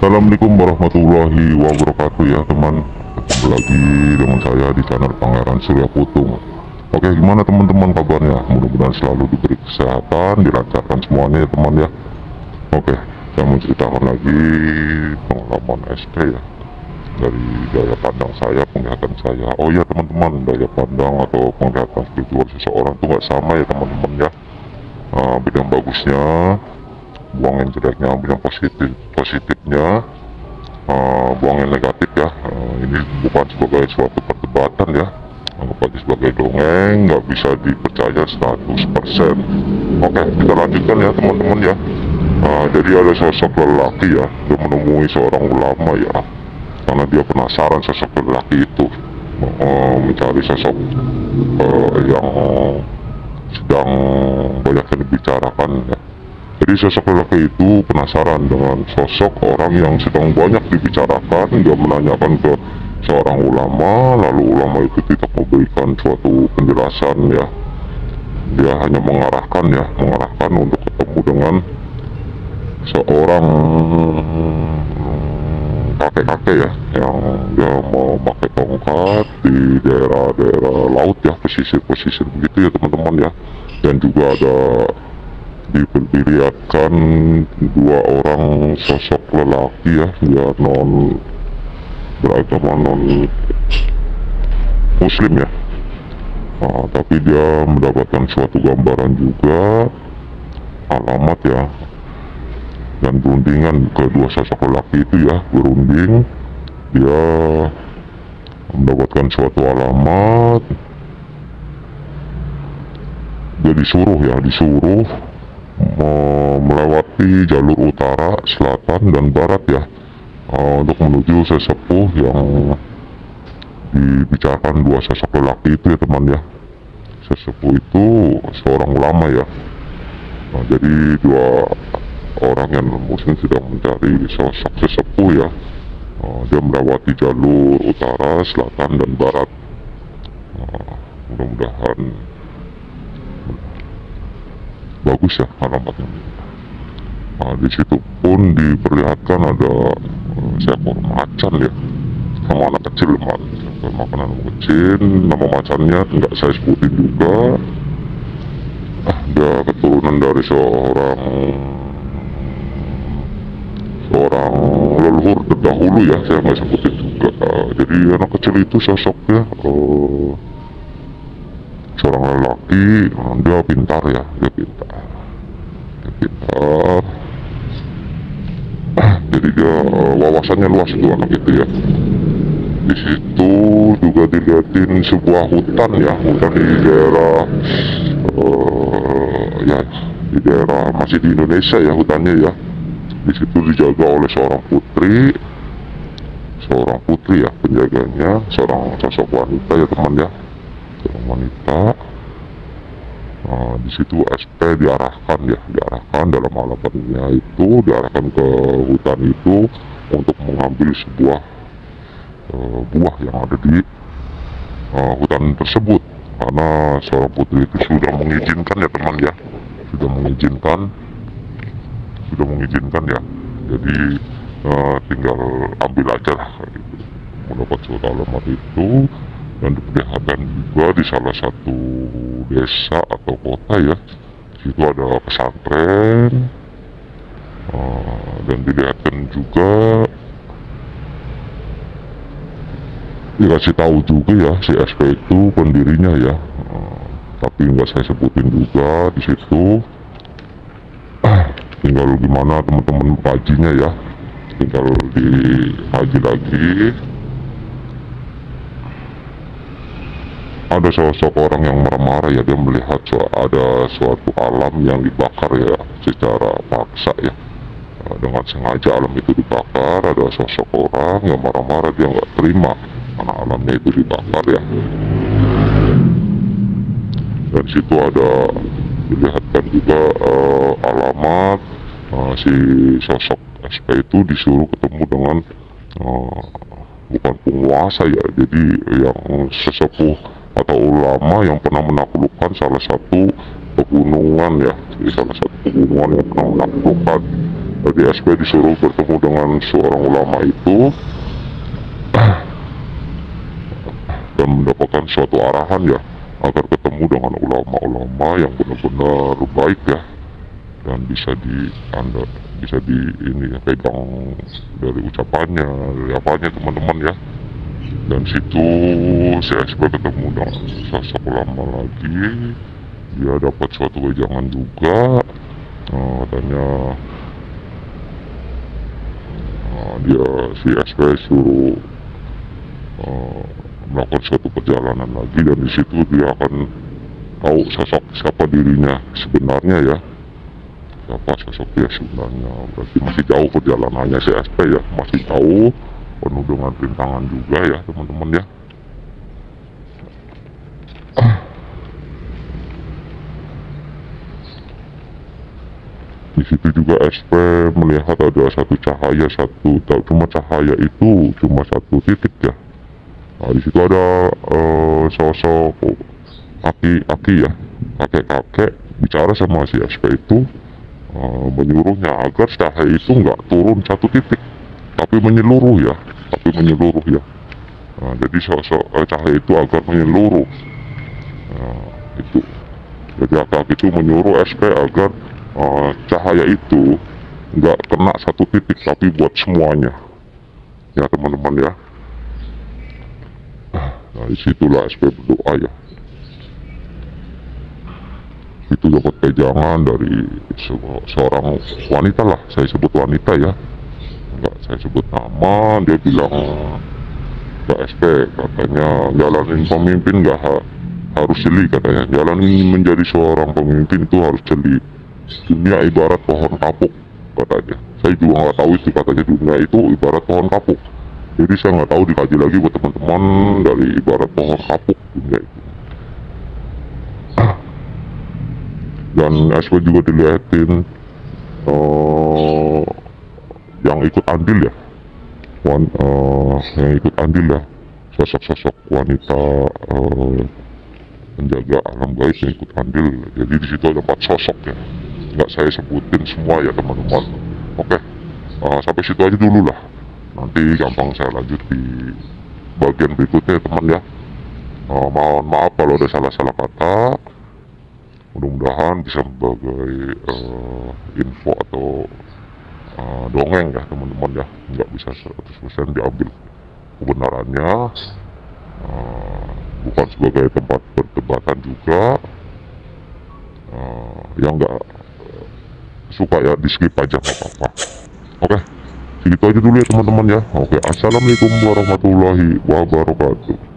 Assalamualaikum warahmatullahi wabarakatuh ya teman. Ketemu lagi dengan saya di channel Pangeran Surya Putung. Oke, gimana teman-teman kabarnya? Mudah-mudahan selalu diberi kesehatan, dilancarkan semuanya ya teman ya. Oke, saya mau ceritakan lagi pengalaman SP ya, dari daya pandang saya, penglihatan saya. Oh ya teman-teman, daya pandang atau penglihatan spiritual seseorang tuh nggak sama ya teman-teman ya. Bidang bagusnya buang yang jeleknya, ambil yang positifnya, buang yang negatif ya. Ini bukan sebagai suatu perdebatan ya, anggap aja sebagai dongeng, nggak bisa dipercaya 100%. Oke, kita lanjutkan ya teman-teman ya. Jadi ada sosok lelaki ya, dia menemui seorang ulama ya, karena dia penasaran sosok lelaki itu, mencari sosok yang sedang banyak yang dibicarakan ya. Jadi sosok lelaki itu penasaran dengan sosok orang yang sedang banyak dibicarakan. Dia menanyakan ke seorang ulama, lalu ulama itu tidak memberikan suatu penjelasan ya. Dia hanya mengarahkan untuk ketemu dengan seorang kakek-kakek ya, yang dia mau pakai tongkat di daerah-daerah laut ya, pesisir-pesisir begitu ya teman-teman ya. Dan juga ada diperlihatkan dua orang sosok lelaki ya, dia beragama non muslim ya. Tapi dia mendapatkan suatu gambaran juga, alamat ya, dan berundingan kedua sosok lelaki itu ya, berunding. Dia mendapatkan suatu alamat, dia disuruh melewati jalur utara, selatan, dan barat ya, untuk menuju sesepuh yang dibicarakan dua sosok lelaki itu ya teman ya. Sesepuh itu seorang ulama ya. Jadi dua orang yang muslim sedang mencari sosok sesepuh ya. Dia melewati jalur utara, selatan, dan barat. Mudah-mudahan bagus ya alamatnya. Di situ pun diperlihatkan ada seekor macan ya, sama anak kecil, makan anak kecil. Nama macannya nggak saya sebutin juga. Dia keturunan dari seorang leluhur terdahulu ya, saya nggak sebutin juga. Jadi anak kecil itu sosoknya seorang lelaki. Dia pintar ya, dia pintar. Jadi dia wawasannya luas itu anak itu ya. Di situ juga dilihatin sebuah hutan ya, hutan di daerah ya, di daerah masih di Indonesia ya hutannya ya. Di situ dijaga oleh seorang putri ya, penjaganya seorang sosok wanita ya teman ya, seorang wanita. Di situ SP diarahkan dalam alamatnya itu, diarahkan ke hutan itu untuk mengambil sebuah buah yang ada di hutan tersebut, karena seorang putri itu sudah mengizinkan ya teman ya, sudah mengizinkan ya. Jadi tinggal ambil aja lah gitu. Mendapat suatu alamat itu, dan diperlihatkan juga di salah satu desa atau kota ya. Situ ada pesantren, dan dilihatkan juga, dikasih tahu juga ya, si SP itu pendirinya ya. Tapi nggak saya sebutin juga di situ. Tinggal gimana teman-teman kajinya ya, tinggal dikaji lagi. Ada sosok orang yang marah-marah ya, dia melihat ada suatu alam yang dibakar ya, secara paksa ya, dengan sengaja alam itu dibakar. Ada sosok orang yang marah-marah, dia nggak terima karena alamnya itu dibakar ya. Dan situ ada dilihatkan juga alamat, si sosok SP itu disuruh ketemu dengan bukan penguasa ya, jadi yang sesepuh atau ulama yang pernah menaklukkan salah satu pegunungan ya. Jadi salah satu pegunungan yang pernah menaklukkan Jadi SP disuruh bertemu dengan seorang ulama itu dan mendapatkan suatu arahan ya, agar ketemu dengan ulama-ulama yang benar-benar baik ya, dan bisa di ini ya, pegang dari ucapannya, dari apanya teman-teman ya. Dan situ si SP ketemu dengan sosok ulama lagi, dia dapat suatu wejangan juga. Katanya dia si SP suruh melakukan suatu perjalanan lagi, dan di situ dia akan tahu sosok siapa dirinya sebenarnya ya, siapa sosok dia sebenarnya. Berarti masih jauh perjalanannya si SP ya, masih jauh, penuh dengan rintangan juga ya teman-teman ya. Di situ juga SP melihat ada satu cahaya, cuma cahaya itu cuma satu titik ya. Nah, di situ ada sosok aki-aki ya, kakek-kakek bicara sama si SP itu, menyuruhnya agar cahaya itu nggak turun satu titik, tapi menyeluruh ya, Nah, jadi sosok cahaya itu agar menyeluruh. Nah, itu. Jadi aki-aki itu menyuruh SP agar cahaya itu nggak kena satu titik, tapi buat semuanya ya teman-teman ya. Nah, disitulah SP berdoa ya. Itu dapat pejangan dari seorang wanita lah, saya sebut wanita ya, nggak saya sebut nama. Dia bilang ke SP, katanya jalanin pemimpin nggak harus jeli, katanya jalanin menjadi seorang pemimpin itu harus jeli. Dunia ibarat pohon kapuk, katanya. Saya juga nggak tahu itu, katanya dunia itu ibarat pohon kapuk. Jadi saya nggak tahu, dikaji lagi buat teman-teman dari ibarat pohon kapuk dunia itu. Dan SP juga dilihatin yang ikut andil ya, yang ikut andil ya, sosok-sosok wanita penjaga alam gaib yang ikut andil. Jadi di situ ada 4 sosok ya, nggak saya sebutin semua ya teman-teman. Oke, sampai situ aja dulu lah, nanti gampang saya lanjut di bagian berikutnya teman ya. Mohon maaf kalau ada salah-salah kata, mudah-mudahan bisa sebagai info atau dongeng ya teman-teman ya, nggak bisa 100% diambil kebenarannya, bukan sebagai tempat perdebatan juga. Yang nggak suka ya di skip aja, nggak apa-apa. Oke, segitu aja dulu ya teman-teman ya. Oke, assalamualaikum warahmatullahi wabarakatuh.